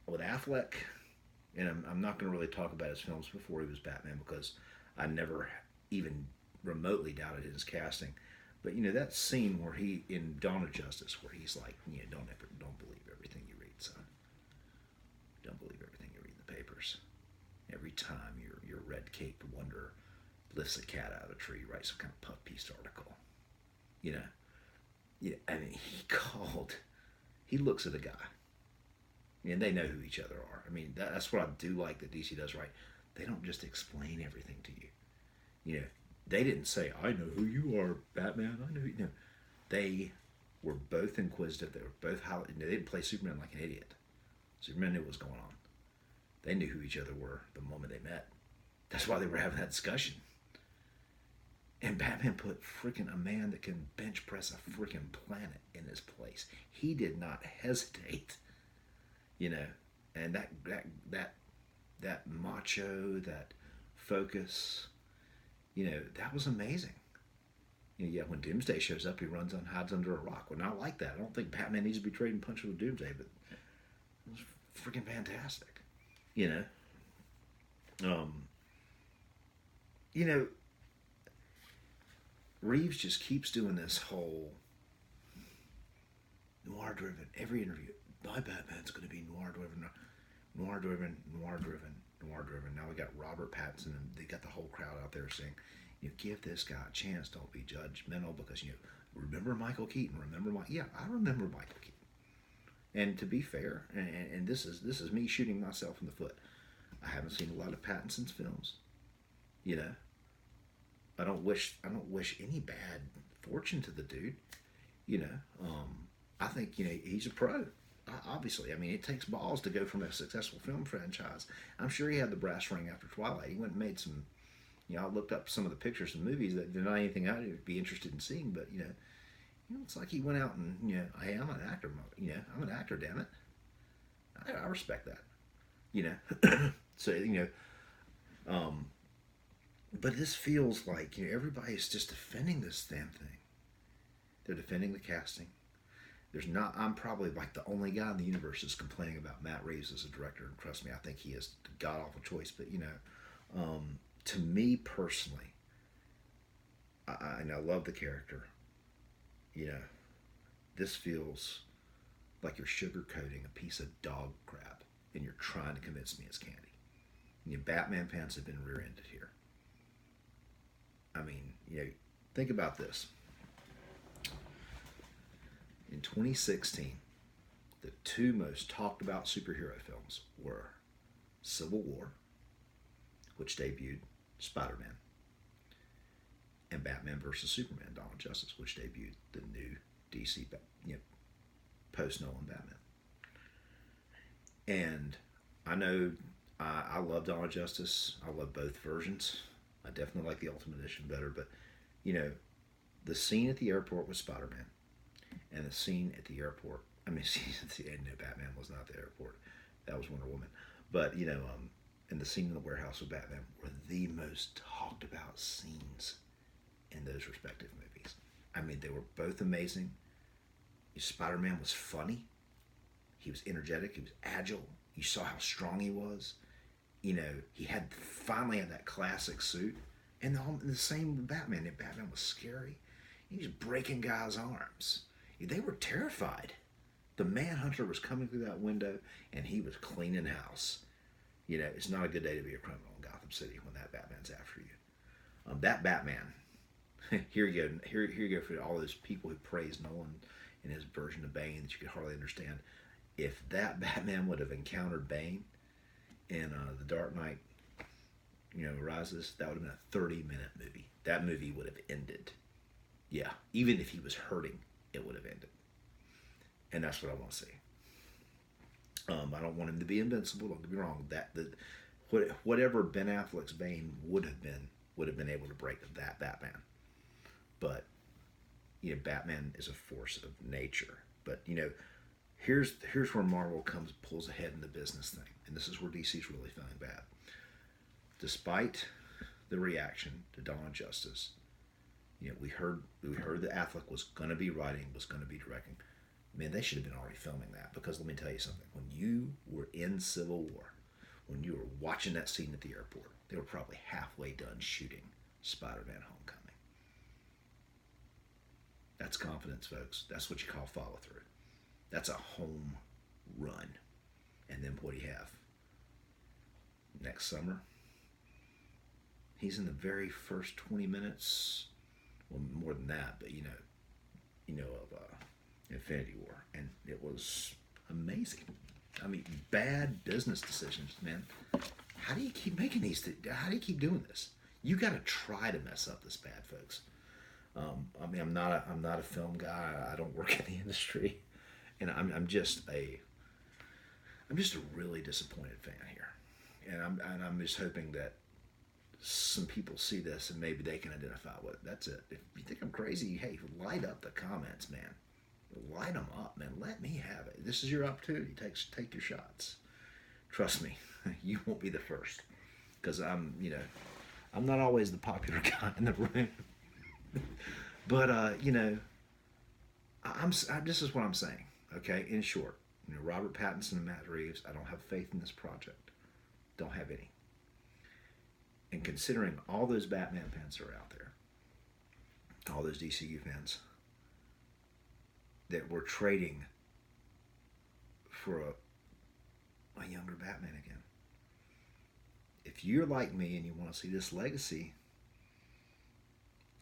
with Affleck, and I'm not going to really talk about his films before he was Batman because I never even remotely doubted his casting. But that scene where he in Dawn of Justice, where he's like, don't believe everything you read, son. Don't believe everything you read in the papers. Every time your red-caped wonder lifts a cat out of a tree, writes some kind of puff piece article. He looks at a guy. And they know who each other are. That's what I do like that DC does right. They don't just explain everything to you. They didn't say, "I know who you are, Batman. I know who you know." They were both inquisitive. They were both they didn't play Superman like an idiot. Superman knew what was going on. They knew who each other were the moment they met. That's why they were having that discussion. And Batman put freaking a man that can bench press a freaking planet in his place. He did not hesitate. And that macho, that focus, that was amazing. When Doomsday shows up, he runs and hides under a rock. Well, not like that. I don't think Batman needs to be trading punches with Doomsday, but it was freaking fantastic. Reeves just keeps doing this whole noir-driven. Every interview, my Batman's going to be noir-driven, noir-driven, noir-driven. noir driven. Now we got Robert Pattinson, and they got the whole crowd out there saying, give this guy a chance. Don't be judgmental because remember Michael Keaton. Remember Yeah, I remember Michael Keaton. And to be fair, and this is me shooting myself in the foot. I haven't seen a lot of Pattinson's films. You know, I don't wish any bad fortune to the dude. You know, I think he's a pro. Obviously, I mean, it takes balls to go from a successful film franchise. I'm sure he had the brass ring after Twilight. He went and made some. I looked up some of the pictures and movies that they're not anything I'd be interested in seeing, but it's like he went out and hey, I'm an actor. I'm an actor. Damn it, I respect that. So but this feels like everybody's just defending this damn thing. They're defending the casting. There's not. I'm probably like the only guy in the universe that's complaining about Matt Reeves as a director, and trust me, I think he is a god awful choice. But to me personally, and I love the character. This feels like you're sugarcoating a piece of dog crap, and you're trying to convince me it's candy. Batman fans have been rear-ended here. I mean, think about this. In 2016, the two most talked about superhero films were Civil War, which debuted Spider-Man, and Batman vs. Superman: Dawn of Justice, which debuted the new DC, post-Nolan Batman. And I know I love Dawn of Justice. I love both versions. I definitely like the Ultimate Edition better, but the scene at the airport with Spider-Man and the scene at the airport. I mean, Batman was not the airport. That was Wonder Woman. But and the scene in the warehouse with Batman were the most talked about scenes in those respective movies. I mean, they were both amazing. Spider-Man was funny. He was energetic. He was agile. You saw how strong he was. He finally had that classic suit. And the same with Batman. And Batman was scary. He was breaking guys' arms. They were terrified. The Manhunter was coming through that window, and he was cleaning house. It's not a good day to be a criminal in Gotham City when that Batman's after you. That Batman. Here you go. Here you go for all those people who praise Nolan and his version of Bane that you could hardly understand. If that Batman would have encountered Bane in The Dark Knight, Rises, that would have been a 30-minute movie. That movie would have ended. Yeah, even if he was hurting, it would have ended. And that's what I want to see. I don't want him to be invincible. Don't get me wrong. Whatever Ben Affleck's Bane would have been able to break that Batman. But Batman is a force of nature. But here's where Marvel pulls ahead in the business thing, and this is where DC's really feeling bad. Despite the reaction to Dawn of Justice, we heard that Affleck was going to be writing, was going to be directing. Man, they should have been already filming that, because let me tell you something. When you were in Civil War, when you were watching that scene at the airport, they were probably halfway done shooting Spider-Man: Homecoming. That's confidence, folks. That's what you call follow through. That's a home run. And then what do you have? Next summer, he's in the very first 20 minutes, well, more than that, but of Infinity War, and it was amazing. I mean, bad business decisions, man. How do you keep making these? How do you keep doing this? You got to try to mess up this bad, folks. I mean, I'm not a film guy. I don't work in the industry, and I'm just a really disappointed fan here, and I'm just hoping that some people see this and maybe they can identify with it. That's it. If you think I'm crazy, hey, light up the comments, man. Light them up, man. Let me have it. This is your opportunity. Take your shots. Trust me, you won't be the first, because I'm not always the popular guy in the room. But this is what I'm saying. Okay, in short, Robert Pattinson and Matt Reeves. I don't have faith in this project. Don't have any. And considering all those Batman fans that are out there, all those DCU fans that were trading for a younger Batman again, If you're like me and you want to see this legacy,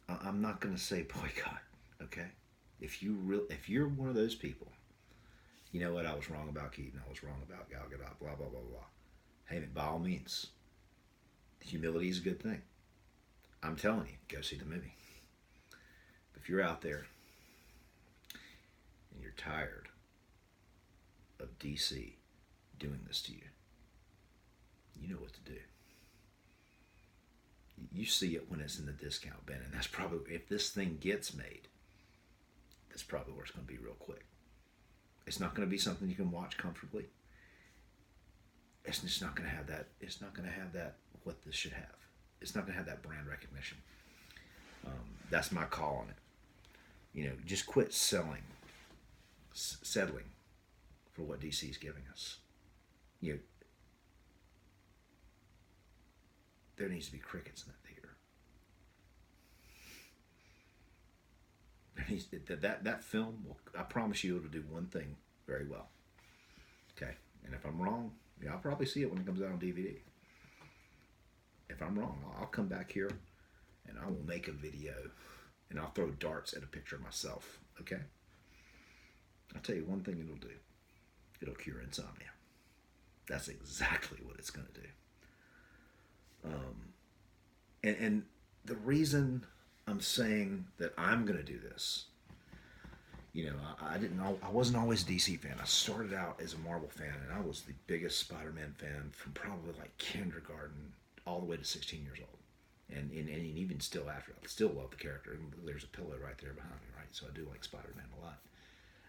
I'm not going to say boycott. Okay, if you're one of those people, you know what? I was wrong about Keaton. I was wrong about Gal Gadot. Blah blah blah blah. Hey, by all means, humility is a good thing. I'm telling you, go see the movie. But if you're out there and you're tired of DC doing this to you, you know what to do. You see it when it's in the discount bin, and that's probably, if this thing gets made, that's probably where it's going to be real quick. It's not going to be something you can watch comfortably. It's just not going to have that. It's not going to have that what this should have. It's not going to have that brand recognition. That's my call on it. Just quit settling for what DC's giving us. There needs to be crickets in that theater. That film will, I promise you, it'll do one thing very well. Okay, and if I'm wrong, I'll probably see it when it comes out on DVD. If I'm wrong, I'll come back here and I will make a video and I'll throw darts at a picture of myself. Okay, I'll tell you one thing it'll do. It'll cure insomnia. That's exactly what it's going to do. And the reason I'm saying that I'm going to do this, I wasn't always a DC fan. I started out as a Marvel fan, and I was the biggest Spider-Man fan from probably like kindergarten all the way to 16 years old. And even still after, I still love the character. And there's a pillow right there behind me, right? So I do like Spider-Man a lot.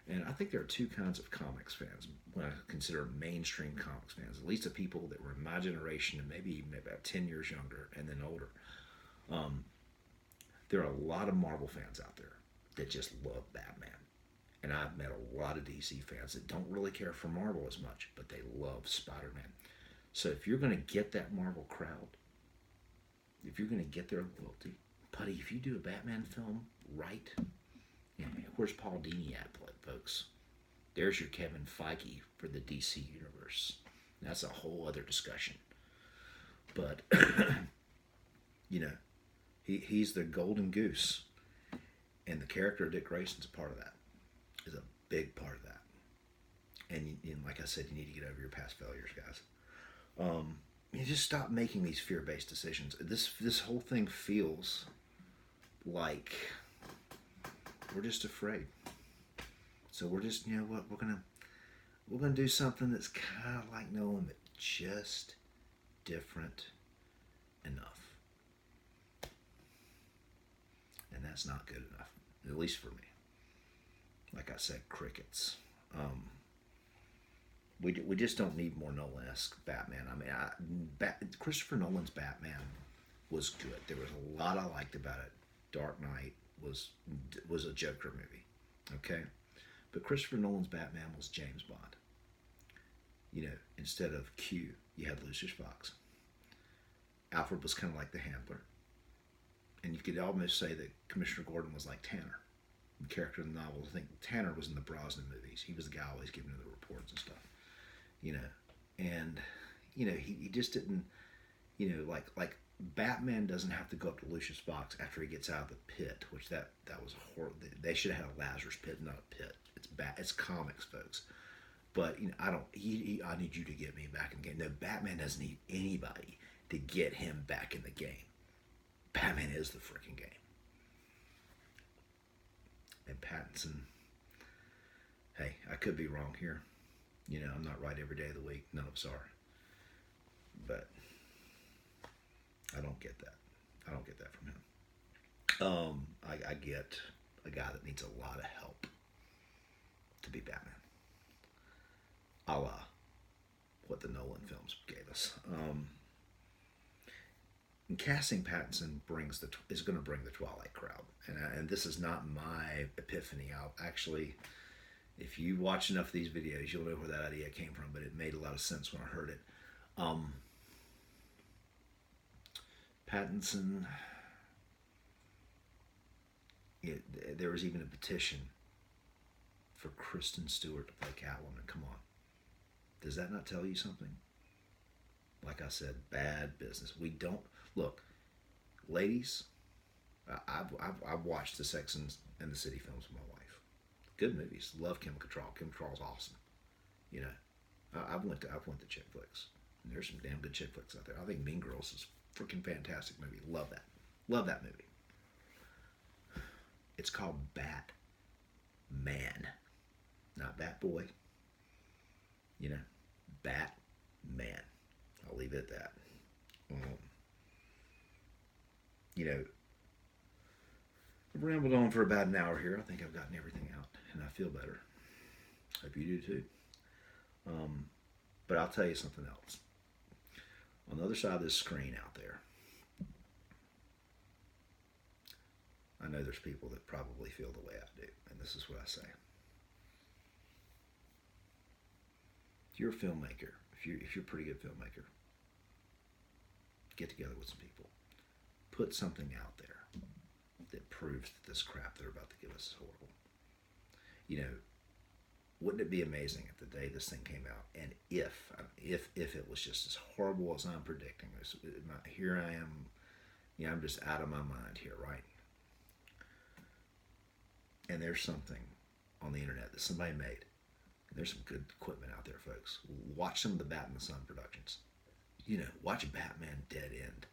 And I think there are two kinds of comics fans when I consider mainstream comics fans, at least the people that were in my generation and maybe even about 10 years younger and then older. There are a lot of Marvel fans out there that just love Batman. And I've met a lot of DC fans that don't really care for Marvel as much, but they love Spider-Man. So if you're going to get that Marvel crowd, if you're going to get their loyalty, buddy, if you do a Batman film right, where's Paul Dini at, folks? There's your Kevin Feige for the DC universe. That's a whole other discussion. But, he's the golden goose. And the character of Dick Grayson's a part of that. Is a big part of that. And like I said, you need to get over your past failures, guys. You just stop making these fear-based decisions. This whole thing feels like we're just afraid. So we're just, we're gonna do something that's kind of like Nolan, but just different enough. And that's not good enough, at least for me. Like I said, crickets. We just don't need more Nolan-esque Batman. I mean, Christopher Nolan's Batman was good. There was a lot I liked about it. Dark Knight was a Joker movie, okay? But Christopher Nolan's Batman was James Bond. Instead of Q, you had Lucius Fox. Alfred was kind of like the Handler. And you could almost say that Commissioner Gordon was like Tanner. The character in the novel, I think Tanner was in the Brosnan movies. He was the guy always giving the reports and stuff. He just didn't, like Batman doesn't have to go up to Lucius Fox after he gets out of the pit, which that was horrible. They should have had a Lazarus pit, not a pit. It's comics, folks. But I need you to get me back in the game. No, Batman doesn't need anybody to get him back in the game. Batman is the freaking game. And Pattinson, hey, I could be wrong here. I'm not right every day of the week. None of us are. But I don't get that. I don't get that from him. I get a guy that needs a lot of help to be Batman. A la what the Nolan films gave us. And casting Pattinson is going to bring the Twilight crowd. And this is not my epiphany. I'll actually, if you watch enough of these videos, you'll know where that idea came from, but it made a lot of sense when I heard it. Pattinson, there was even a petition for Kristen Stewart to play Catwoman. Come on. Does that not tell you something? Like I said, bad business. We don't look, ladies. I've watched the Sex and the City films with my wife. Good movies. Love Kim Cattrall. Kim Cattrall's awesome. You know, I've went to chick flicks. And there's some damn good chick flicks out there. I think Mean Girls is a freaking fantastic movie. Love that. Love that movie. It's called Batman, not Bat Boy. You know, Batman. I'll leave it at that. Um, you know, I've rambled on for about an hour here. I think I've gotten everything out, and I feel better. Hope you do too. Um, but I'll tell you something else. On the other side of this screen out there, I know there's people that probably feel the way I do, and this is what I say. If you're a filmmaker, if you're a pretty good filmmaker, get together with some people, put something out there that proves that this crap they're about to give us is horrible. You know, wouldn't it be amazing if the day this thing came out, and if it was just as horrible as I'm predicting, here I am, you know, I'm just out of my mind here, right? And there's something on the internet that somebody made. There's some good equipment out there, folks. Watch some of the Bat in the Sun productions. You know, watch Batman Dead End.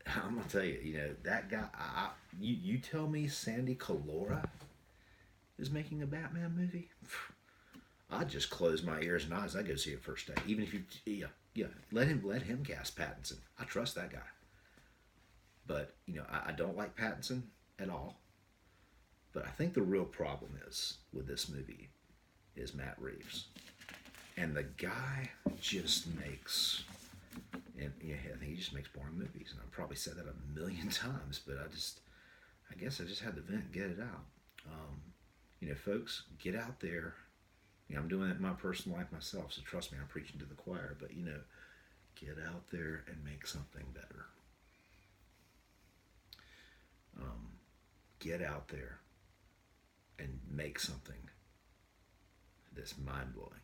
I'm gonna tell you, you know, that guy. You tell me Sandy Colora is making a Batman movie? I'd just close my ears and eyes. I'd go see it first day. Even if yeah, let him cast Pattinson. I trust that guy. But you know, I don't like Pattinson at all. But I think the real problem is with this movie is Matt Reeves, and the guy just makes. And yeah, I think he just makes boring movies, and I've probably said that a million times, but I guess I just had to vent, get it out. You know, folks, get out there. You know, I'm doing it in my personal life myself, so trust me, I'm preaching to the choir. But you know, get out there and make something better. Get out there and make something that's mind blowing.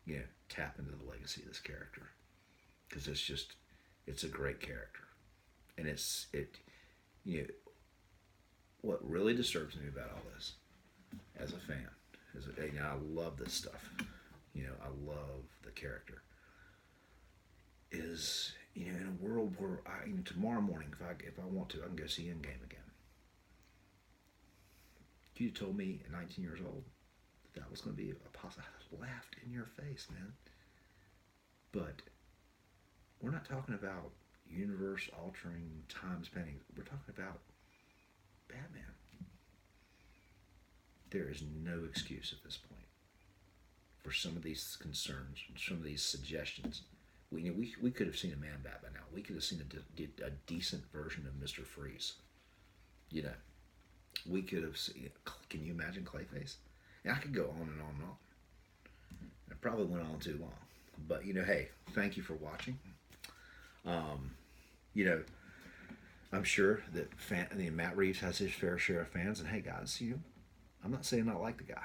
You know, tap into the legacy of this character. Because it's a great character, and you know, what really disturbs me about all this, as a fan, you know, I love this stuff, you know, I love the character, is, you know, in a world where you know, tomorrow morning, if I want to, I can go see Endgame again. If you told me at 19 years old that was going to be a possibility, I laughed in your face, man. But we're not talking about universe-altering, time-spanning. We're talking about Batman. There is no excuse at this point for some of these concerns, some of these suggestions. We could have seen a Man-Bat by now. We could have seen a decent version of Mr. Freeze. You know, we could have seen. Can you imagine Clayface? And I could go on and on and on. It probably went on too long. But, you know, hey, thank you for watching. You know, I'm sure that Matt Reeves has his fair share of fans, and hey, guys, you know, I'm not saying I like the guy.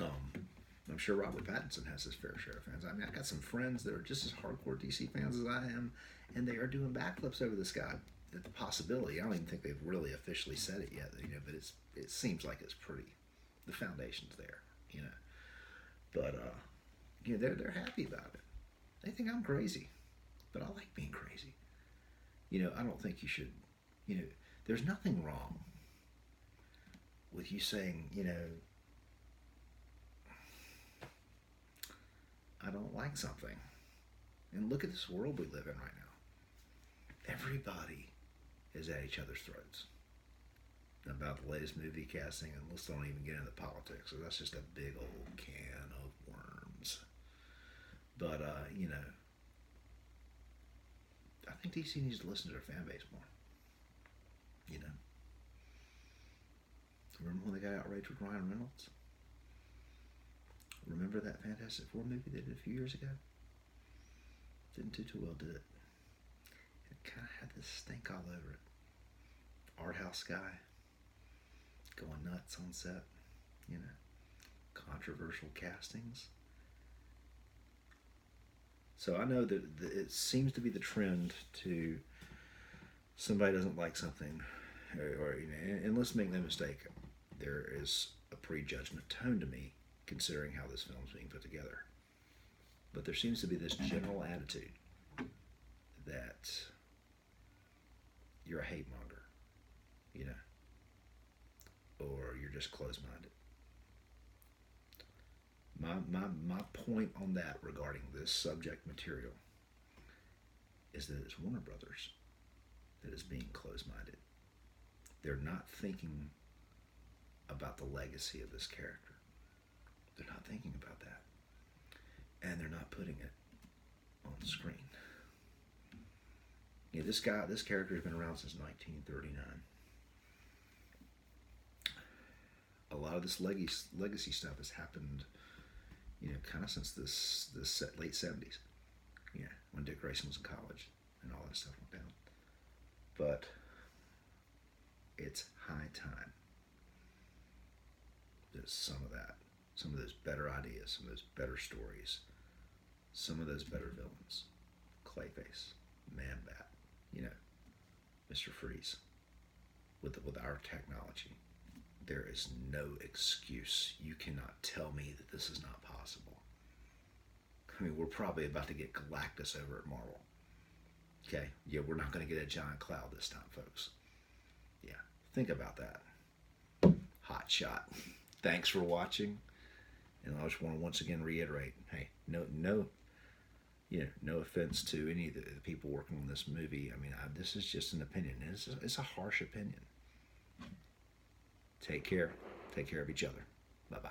I'm sure Robert Pattinson has his fair share of fans. I mean, I got some friends that are just as hardcore DC fans as I am, and they are doing backflips over this guy. The possibility, I don't even think they've really officially said it yet, you know, but it seems like it's pretty. The foundation's there, you know. But you know, they're happy about it. They think I'm crazy, but I like being crazy. You know, I don't think you should. You know, there's nothing wrong with you saying, you know, I don't like something. And look at this world we live in right now. Everybody is at each other's throats about the latest movie casting, and let's don't even get into politics. So that's just a big old can of worms. But you know, I think DC needs to listen to their fan base more. You know, remember when they got outraged with Ryan Reynolds? Remember that Fantastic Four movie they did a few years ago? Didn't do too well, did it? It kind of had this stink all over it. Art house guy going nuts on set, you know, controversial castings. So I know that it seems to be the trend to somebody doesn't like something, or and let's make no mistake, there is a prejudgment tone to me considering how this film is being put together. But there seems to be this general attitude that you're a hate monger, you know, or you're just closed minded. My point on that regarding this subject material is that it's Warner Brothers that is being closed minded. They're not thinking about the legacy of this character. They're not thinking about that. And they're not putting it on screen. Yeah, this character has been around since 1939. A lot of this legacy stuff has happened, kind of since this late 70s. Yeah, when Dick Grayson was in college and all that stuff went down. But it's high time that some of those better ideas, some of those better stories, some of those better villains, Clayface, Man Bat, Mr. Freeze, with our technology, there is no excuse. You cannot tell me that this is not possible. I mean, we're probably about to get Galactus over at Marvel. Okay, yeah, we're not going to get a giant cloud this time, folks. Yeah, think about that. Hot shot. Thanks for watching, and I just want to once again reiterate: hey, no offense to any of the people working on this movie. I mean, this is just an opinion. It's a harsh opinion. Take care. Take care of each other. Bye bye.